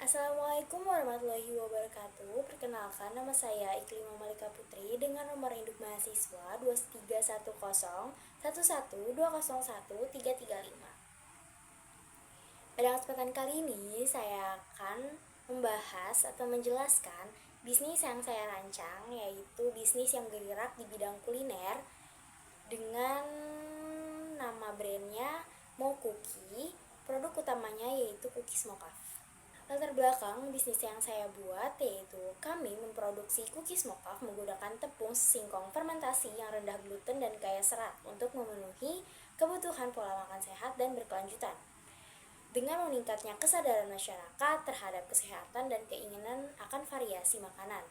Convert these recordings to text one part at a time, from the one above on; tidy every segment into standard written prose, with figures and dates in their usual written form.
Assalamualaikum warahmatullahi wabarakatuh. Perkenalkan, nama saya Iklima Malika Putri dengan nomor induk mahasiswa 2310111201335. Pada kesempatan kali ini, saya akan membahas atau menjelaskan bisnis yang saya rancang, yaitu bisnis yang bergerak di bidang kuliner dengan nama brandnya Mokuki. Produk utamanya yaitu cookies mocha. Latar belakang bisnis yang saya buat yaitu kami memproduksi cookies mocha menggunakan tepung singkong fermentasi yang rendah gluten dan kaya serat untuk memenuhi kebutuhan pola makan sehat dan berkelanjutan. Dengan meningkatnya kesadaran masyarakat terhadap kesehatan dan keinginan akan variasi makanan,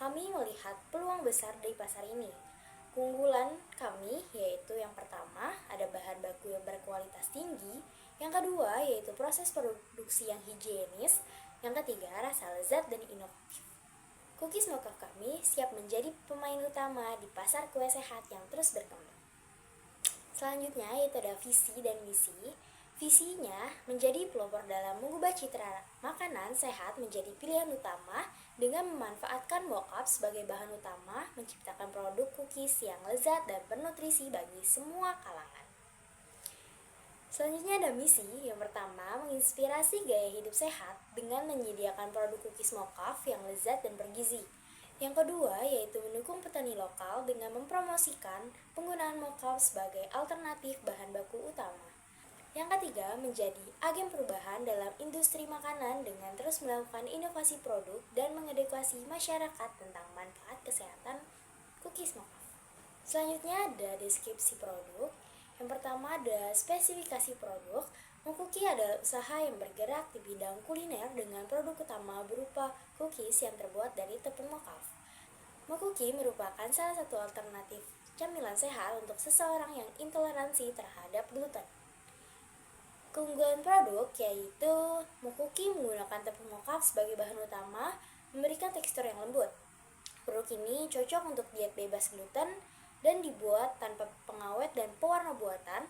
kami melihat peluang besar di pasar ini. Keunggulan kami yaitu yang pertama, ada bahan baku yang berkualitas tinggi, yang kedua yaitu proses produksi yang higienis, yang ketiga rasa lezat dan inovatif. Cookies mocha kami siap menjadi pemain utama di pasar kue sehat yang terus berkembang. Selanjutnya yaitu ada visi dan misi. Visinya menjadi pelopor dalam mengubah citra makanan sehat menjadi pilihan utama dengan memanfaatkan mocha sebagai bahan utama, menciptakan produk cookies yang lezat dan bernutrisi bagi semua kalangan. Selanjutnya ada misi. Yang pertama, menginspirasi gaya hidup sehat dengan menyediakan produk cookies mocha yang lezat dan bergizi. Yang kedua, yaitu mendukung petani lokal dengan mempromosikan penggunaan mocha sebagai alternatif bahan baku utama. Yang ketiga, menjadi agen perubahan dalam industri makanan dengan terus melakukan inovasi produk dan mengedukasi masyarakat tentang manfaat kesehatan cookies mocha. Selanjutnya ada deskripsi produk. Yang pertama ada spesifikasi produk. Mokuki adalah usaha yang bergerak di bidang kuliner dengan produk utama berupa cookies yang terbuat dari tepung mocha. Mokuki merupakan salah satu alternatif camilan sehat untuk seseorang yang intoleransi terhadap gluten. Keunggulan produk yaitu Mokuki menggunakan tepung mocha sebagai bahan utama, memberikan tekstur yang lembut. Produk ini cocok untuk diet bebas gluten dan dibuat tanpa pengawet dan pewarna buatan.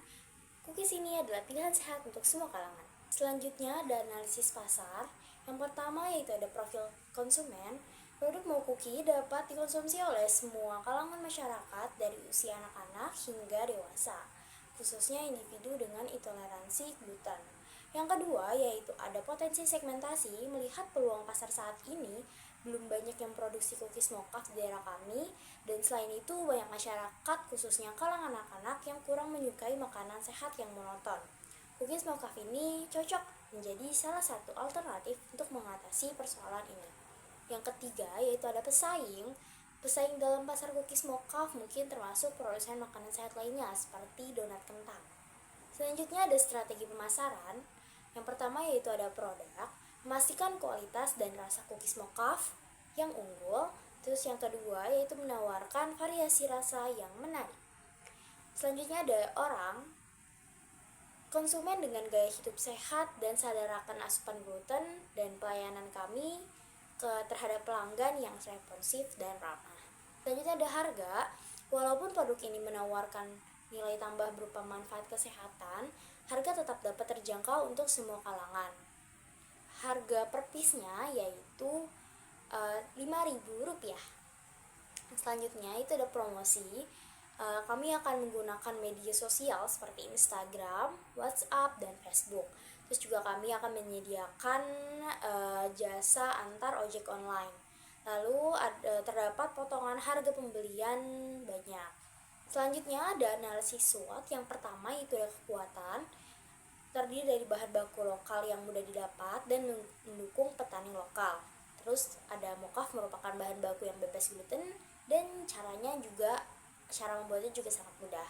Cookies ini adalah pilihan sehat untuk semua kalangan. Selanjutnya ada analisis pasar. Yang pertama yaitu ada profil konsumen. Produk Mokuki dapat dikonsumsi oleh semua kalangan masyarakat dari usia anak-anak hingga dewasa, khususnya individu dengan intoleransi gluten. Yang kedua yaitu ada potensi segmentasi. Melihat peluang pasar saat ini, belum banyak yang produksi cookies mocha di daerah kami, dan selain itu banyak masyarakat khususnya kalangan anak-anak yang kurang menyukai makanan sehat yang monoton. Cookies mocha ini cocok menjadi salah satu alternatif untuk mengatasi persoalan ini. Yang ketiga yaitu ada pesaing. Pesaing dalam pasar cookies mocha mungkin termasuk produsen makanan sehat lainnya seperti donat kentang. Selanjutnya ada strategi pemasaran. Yang pertama yaitu ada produk, memastikan kualitas dan rasa cookies mocha yang unggul. Terus yang kedua yaitu menawarkan variasi rasa yang menarik. Selanjutnya ada orang, konsumen dengan gaya hidup sehat dan sadar akan asupan gluten, dan pelayanan kami terhadap pelanggan yang responsif dan ramah. Selanjutnya ada harga. Walaupun produk ini menawarkan nilai tambah berupa manfaat kesehatan, harga tetap dapat terjangkau untuk semua kalangan. Harga per piece-nya yaitu Rp5.000. Selanjutnya itu ada promosi. Kami akan menggunakan media sosial seperti Instagram, WhatsApp, dan Facebook. Terus juga kami akan menyediakan jasa antar ojek online. Lalu terdapat potongan harga pembelian banyak. Selanjutnya ada analisis SWOT. Yang pertama itu ada kekuatan, terdiri dari bahan baku lokal yang mudah didapat dan mendukung petani lokal. Terus ada mocha merupakan bahan baku yang bebas gluten dan cara membuatnya juga sangat mudah.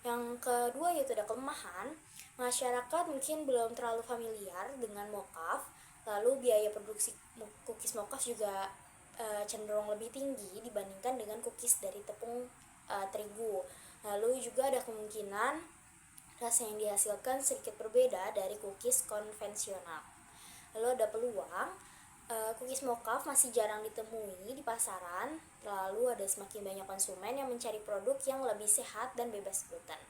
Yang kedua yaitu ada kelemahan. Masyarakat mungkin belum terlalu familiar dengan mocha. Lalu biaya produksi cookies mocha juga cenderung lebih tinggi dibandingkan dengan cookies dari tepung terigu. Lalu juga ada kemungkinan rasa yang dihasilkan sedikit berbeda dari cookies konvensional. Lalu ada peluang, cookies mocha masih jarang ditemui di pasaran. Lalu ada semakin banyak konsumen yang mencari produk yang lebih sehat dan bebas gluten.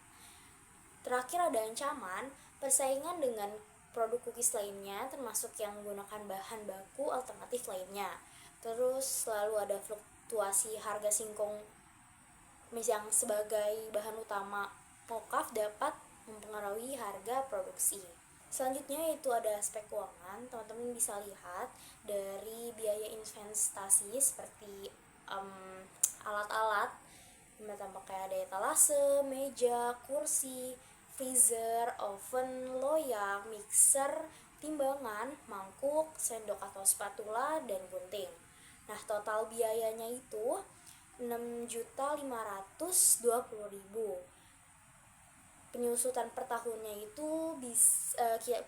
Terakhir ada ancaman, persaingan dengan produk cookies lainnya, termasuk yang menggunakan bahan baku alternatif lainnya. Terus selalu ada fluktuasi harga singkong yang sebagai bahan utama mokaf dapat mempengaruhi harga produksi. Selanjutnya itu ada aspek keuangan. Teman-teman bisa lihat dari biaya investasi seperti alat-alat tambah kayak ada etalase, meja, kursi, freezer, oven, loyang, mixer, timbangan, mangkuk, sendok atau spatula, dan gunting. Nah, total biayanya itu 6.520.000. Penyusutan per tahunnya itu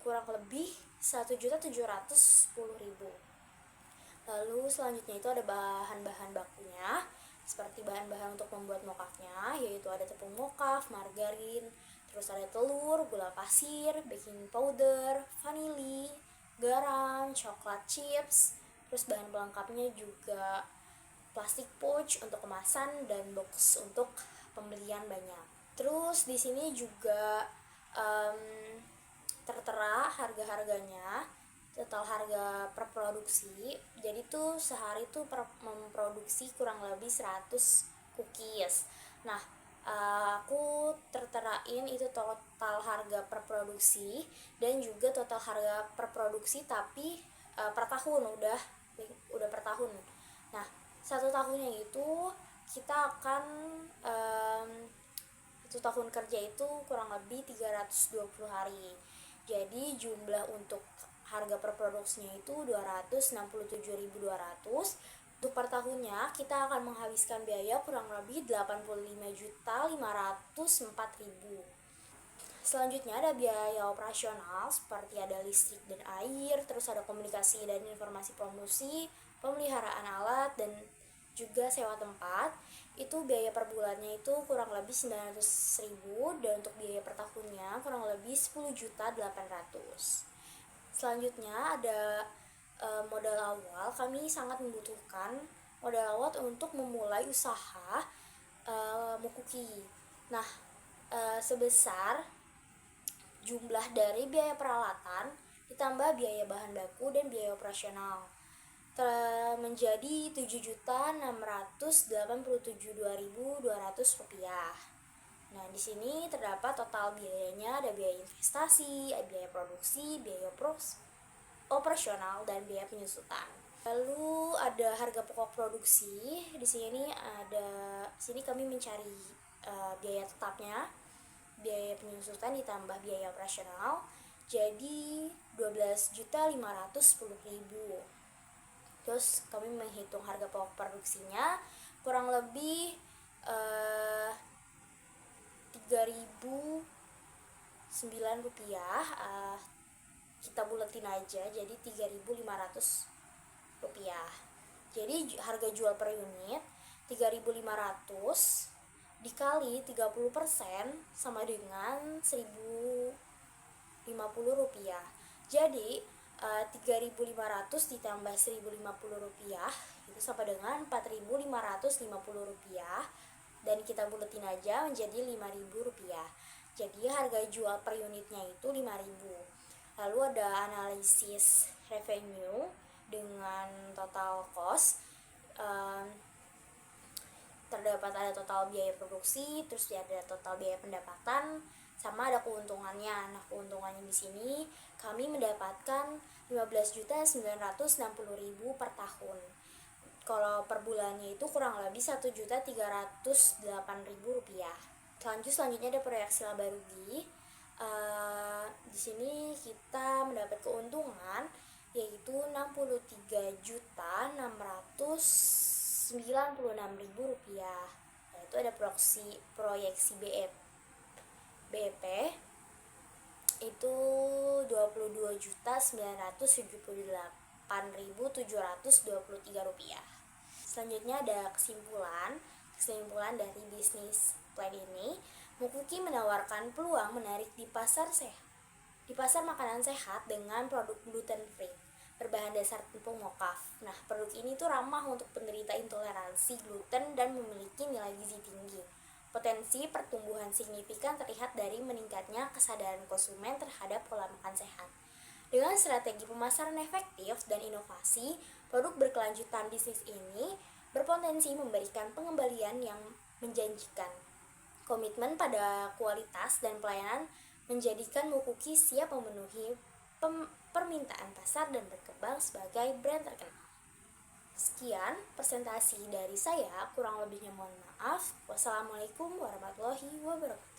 kurang lebih 1.710.000. Lalu selanjutnya itu ada bahan-bahan bakunya, seperti bahan-bahan untuk membuat mokafnya, yaitu ada tepung mokaf, margarin, terus ada telur, gula pasir, baking powder, vanili, garam, coklat chips, terus bahan pelengkapnya juga plastik pouch untuk kemasan dan box untuk pembelian banyak. Terus di sini juga tertera harga-harganya, total harga per produksi. Jadi tuh sehari tuh memproduksi kurang lebih 100 cookies. Nah, aku terterain itu total harga per produksi dan juga total harga per produksi tapi per tahun udah per tahun. Nah, 1 tahunnya itu kita akan 1 tahun kerja itu kurang lebih 320 hari. Jadi jumlah untuk harga per produksinya itu 267.200. Untuk per tahunnya kita akan menghabiskan biaya kurang lebih 85.504.000. Selanjutnya ada biaya operasional seperti ada listrik dan air, terus ada komunikasi dan informasi promosi, pemeliharaan alat, dan juga sewa tempat. Itu biaya per bulannya itu kurang lebih 900.000, dan untuk biaya per tahunnya kurang lebih 10.800.000. Selanjutnya ada modal awal. Kami sangat membutuhkan modal awal untuk memulai usaha mukuki. Nah, sebesar jumlah dari biaya peralatan ditambah biaya bahan baku dan biaya operasional menjadi Rp7.687.200. Nah, di sini terdapat total biayanya, ada biaya investasi, biaya produksi, biaya operasional, dan biaya penyusutan. Lalu ada harga pokok produksi. Di sini kami mencari biaya tetapnya, biaya penyusutan ditambah biaya operasional, jadi 12.510.000. Terus kami menghitung harga pokok produksinya kurang lebih 3.009 rupiah. Kita buletin aja jadi 3.500 rupiah. Jadi harga jual per unit 3.500 dikali 30% sama dengan 1.050 rupiah. Jadi 3.500 ditambah 1.050 rupiah itu sama dengan 4.550 rupiah, dan kita buletin aja menjadi 5.000 rupiah. Jadi harga jual per unitnya itu 5.000. Lalu ada analisis revenue dengan total cost. Terdapat ada total biaya produksi, terus ada total biaya pendapatan, sama ada keuntungannya. Nah, keuntungannya di sini kami mendapatkan 15.960.000 per tahun. Kalau per bulannya itu kurang lebih 1.308.000 rupiah. Selanjutnya ada proyeksi laba rugi. Di sini kita mendapat keuntungan yaitu 63.696.000 rupiah. Itu ada proyeksi BEP itu 22.978.723 rupiah. Selanjutnya ada kesimpulan dari bisnis plan ini. Mukuki menawarkan peluang menarik di pasar makanan sehat dengan produk gluten free berbahan dasar tepung mokaf. Nah, produk ini tuh ramah untuk penderita intoleransi gluten dan memiliki nilai gizi tinggi. Potensi pertumbuhan signifikan terlihat dari meningkatnya kesadaran konsumen terhadap pola makan sehat. Dengan strategi pemasaran efektif dan inovasi, produk berkelanjutan bisnis ini berpotensi memberikan pengembalian yang menjanjikan. Komitmen pada kualitas dan pelayanan menjadikan Mukukis siap memenuhi permintaan pasar dan berkembang sebagai brand terkenal. Sekian presentasi dari saya, kurang lebihnya mohon maaf. Wassalamualaikum warahmatullahi wabarakatuh.